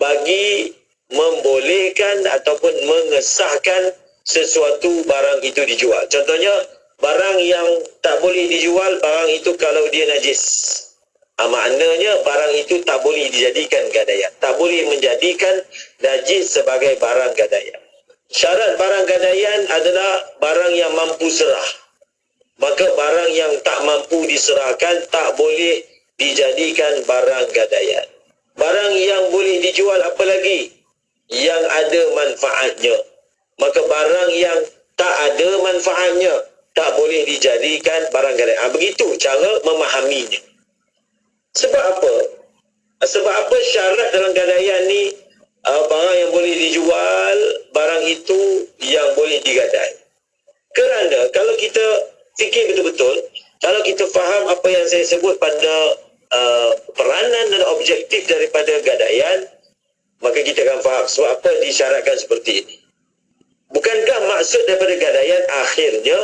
bagi membolehkan ataupun mengesahkan sesuatu barang itu dijual. Contohnya, barang yang tak boleh dijual, barang itu kalau dia najis. Maknanya barang itu tak boleh dijadikan gadaian. Tak boleh menjadikan najis sebagai barang gadaian. Syarat barang gadaian adalah barang yang mampu serah. Maka barang yang tak mampu diserahkan tak boleh dijadikan barang gadaian. Barang yang boleh dijual apa lagi? Yang ada manfaatnya. Maka barang yang tak ada manfaatnya tak boleh dijadikan barang gadaian. Begitu cara memahaminya. Sebab apa? Sebab apa syarat dalam gadaian ni, barang yang boleh dijual, barang itu yang boleh digadai. Kerana kalau kita fikir betul-betul, kalau kita faham apa yang saya sebut pada peranan dan objektif daripada gadaian, maka kita akan faham sebab apa disyaratkan seperti ini. Bukankah maksud daripada gadaian akhirnya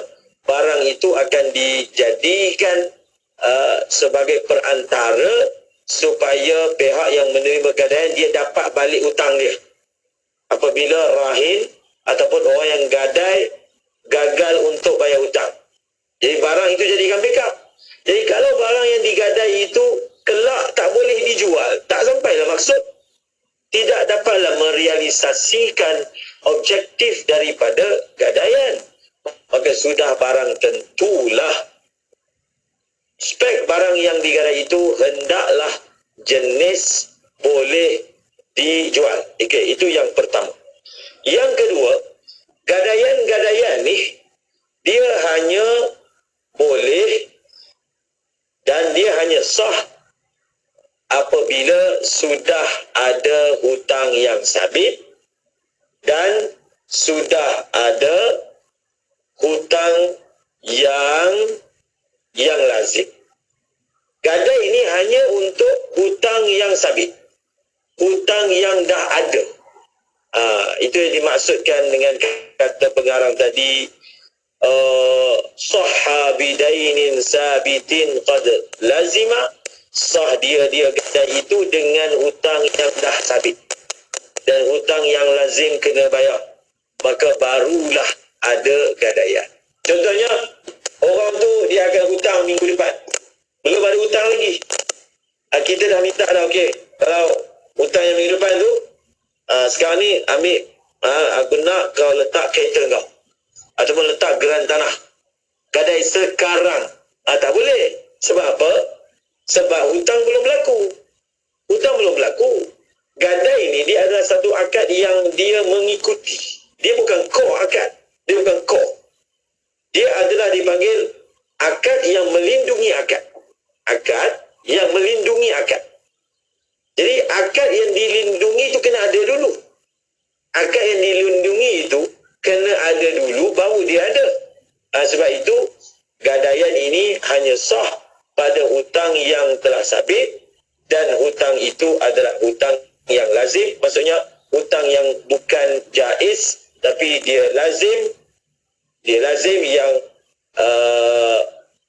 barang itu akan dijadikan sebagai perantara supaya pihak yang menerima gadaian dia dapat balik hutang dia apabila rahin ataupun orang yang gadai gagal untuk bayar hutang. Jadi barang itu jadikan backup. Jadi kalau barang yang digadai itu kelak tak boleh dijual, tak sampailah maksud, tidak dapatlah merealisasikan objektif daripada gadaian, maka sudah barang tentulah spek barang yang digadai itu hendaklah jenis boleh dijual. Okay, itu yang pertama. Yang kedua, gadaian-gadaian ni dia hanya boleh dan dia hanya sah apabila sudah ada hutang yang sabit dan sudah ada hutang yang lazim. Gadai ini hanya untuk hutang yang sabit, hutang yang dah ada. Itu yang dimaksudkan dengan kata pengarang tadi, sahha bidainin sabitin qad lazima. Sah dia gadai itu dengan hutang yang dah sabit dan hutang yang lazim kena bayar, maka barulah ada gadaian. Contohnya, orang tu dia akan hutang minggu depan, belum ada hutang lagi. Kita dah minta dah, okey, kalau hutang yang minggu depan tu, sekarang ni ambil, aku nak kau letak kereta kau ataupun letak geran tanah, gadai sekarang. Tak boleh. Sebab apa? Sebab hutang belum berlaku. Hutang belum berlaku. Gadai ni dia adalah satu akad yang dia mengikuti. Dia bukan core akad. Dia bukan core. Dia adalah dipanggil akad yang melindungi akad. Akad yang melindungi akad. Jadi akad yang dilindungi itu kena ada dulu. Akad yang dilindungi itu kena ada dulu, baru dia ada. Sebab itu gadaian ini hanya sah pada hutang yang telah sabit dan hutang itu adalah hutang yang lazim. Maksudnya hutang yang bukan jaiz tapi dia lazim yang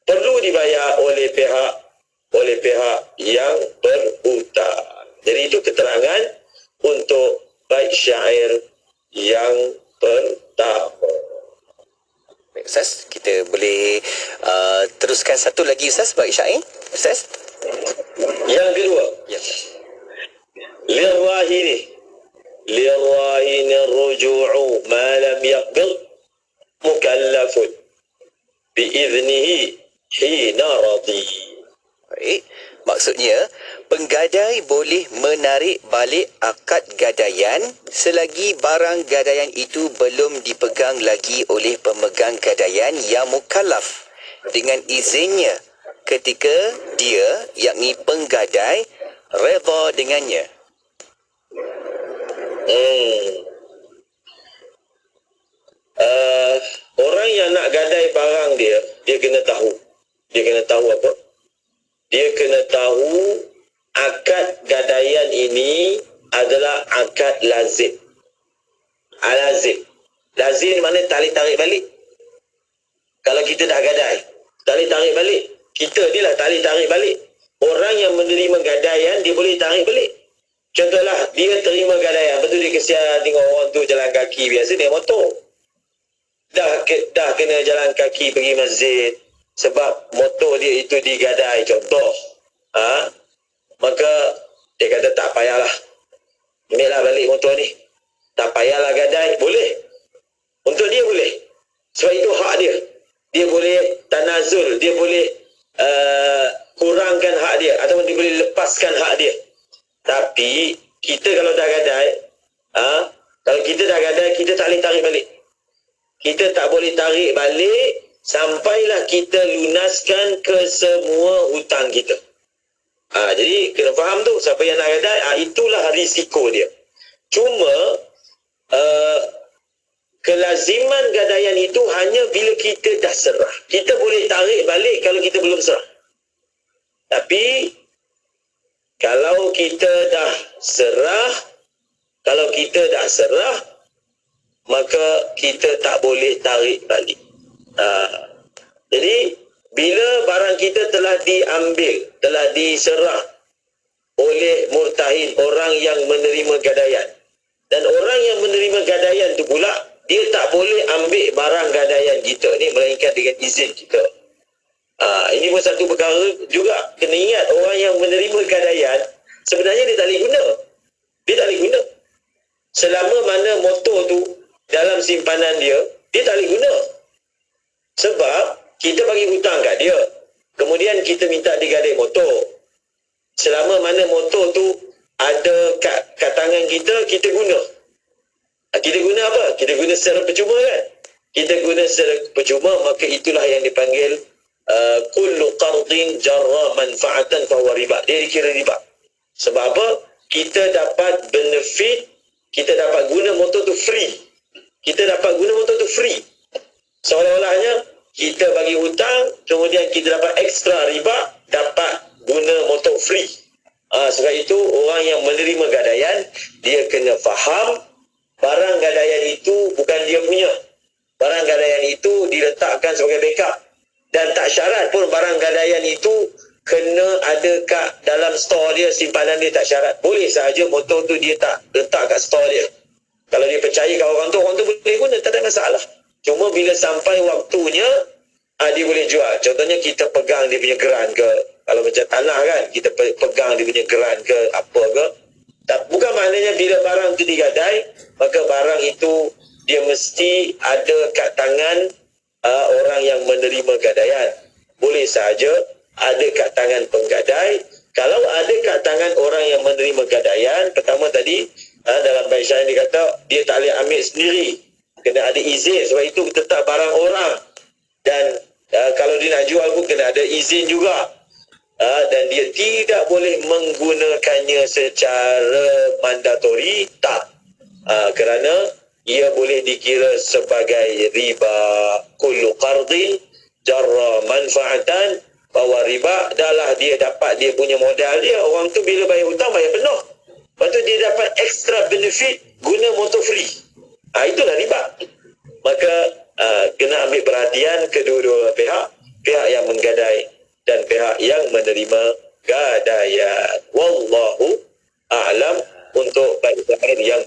perlu dibayar oleh pihak yang berhutang. Jadi itu keterangan untuk bait syair yang pertama. Baik, Ustaz, kita boleh teruskan satu lagi, Ustaz, bait syair, Ustaz. Yang kedua, Ya, Ustaz. للراهن الرجوع ما لم يقبض مكلف بإذنه حين رضي. Baik, maksudnya penggadai boleh menarik balik akad gadaian selagi barang gadaian itu belum dipegang lagi oleh pemegang gadaian yang mukallaf dengan izinnya ketika dia, yakni penggadai, redha dengannya. Orang yang nak gadai barang dia kena tahu. Dia kena tahu apa? Dia kena tahu akad gadaian ini adalah akad lazim. Lazim. Lazim mana tarik balik. Kalau kita dah gadai, tarik balik. Kita ni lah tarik balik. Orang yang menerima gadaian, dia boleh tarik balik. Contohlah, dia terima gadaian. Betul dia kesian tengok orang tu jalan kaki. Biasa dia motor. Dah kena jalan kaki pergi masjid. Sebab motor dia itu digadai. Contoh. Maka dia kata tak payahlah. Ambillah balik motor ni. Tak payahlah gadai. Boleh. Untuk dia boleh. Sebab itu hak dia. Dia boleh tanazul. Dia boleh kurangkan hak dia. Atau dia boleh lepaskan hak dia. Tapi kita kalau dah gadai, kalau kita dah gadai, kita tak boleh tarik balik. Kita tak boleh tarik balik sampailah kita lunaskan ke semua hutang kita. Jadi kena faham tu, siapa yang nak gadai, itulah risiko dia. Cuma kelaziman gadaian itu hanya bila kita dah serah. Kita boleh tarik balik kalau kita belum serah. Tapi kalau kita dah serah, maka kita tak boleh tarik balik. Jadi bila barang kita telah diambil, telah diserah oleh murtahin, orang yang menerima gadaian, dan orang yang menerima gadaian tu pula, dia tak boleh ambil barang gadaian kita ni melainkan dengan izin kita. Ini pun satu perkara juga. Kena ingat, orang yang menerima gadaian sebenarnya dia tak boleh guna. Dia tak boleh guna. Selama mana motor tu dalam simpanan dia, dia tak boleh guna. Sebab kita bagi hutang kat dia, kemudian kita minta dia gadai motor. Selama mana motor tu ada kat tangan kita, kita guna. Kita guna apa? Kita guna secara percuma kan? Kita guna secara percuma, maka itulah yang dipanggil kullu qardin jarra manfaatan fahuwa riba. Dia dikira riba. Sebab apa? Kita dapat benefit, kita dapat guna motor tu free. Seolah-olahnya kita bagi hutang, kemudian kita dapat ekstra riba, dapat guna motor free. Sebab itu orang yang menerima gadaian, dia kena faham barang gadaian itu bukan dia punya. Barang gadaian itu diletakkan sebagai backup. Dan tak syarat pun barang gadaian itu kena ada kat dalam store dia, simpanan dia, tak syarat. Boleh sahaja motor tu dia tak letak kat store dia. Kalau dia percaya kat orang tu boleh guna, tak ada masalah. Cuma bila sampai waktunya, dia boleh jual. Contohnya kita pegang dia punya geran ke, kalau macam tanah kan, kita pegang dia punya geran ke, apa ke. Bukan maknanya bila barang tu digadai, maka barang itu dia mesti ada kat tangan orang yang menerima gadaian. Boleh saja ada kat tangan penggadai. Kalau ada kat tangan orang yang menerima gadaian, pertama tadi dalam bait syair dia kata dia tak boleh ambil sendiri, kena ada izin. Sebab itu tetap barang orang, dan kalau dia nak jual pun kena ada izin juga. Dan dia tidak boleh menggunakannya secara mandatori, tak. Kerana ia boleh dikira sebagai riba. Kullu qardin jarra manfaatan bahawa riba adalah dia dapat dia punya modal dia. Orang tu bila bayar hutang bayar penuh, lepas tu dia dapat extra benefit, guna motor free. Itulah riba. Maka kena ambil perhatian kedua-dua pihak, pihak yang menggadai dan pihak yang menerima gadaian. Wallahu a'lam. Untuk baik yang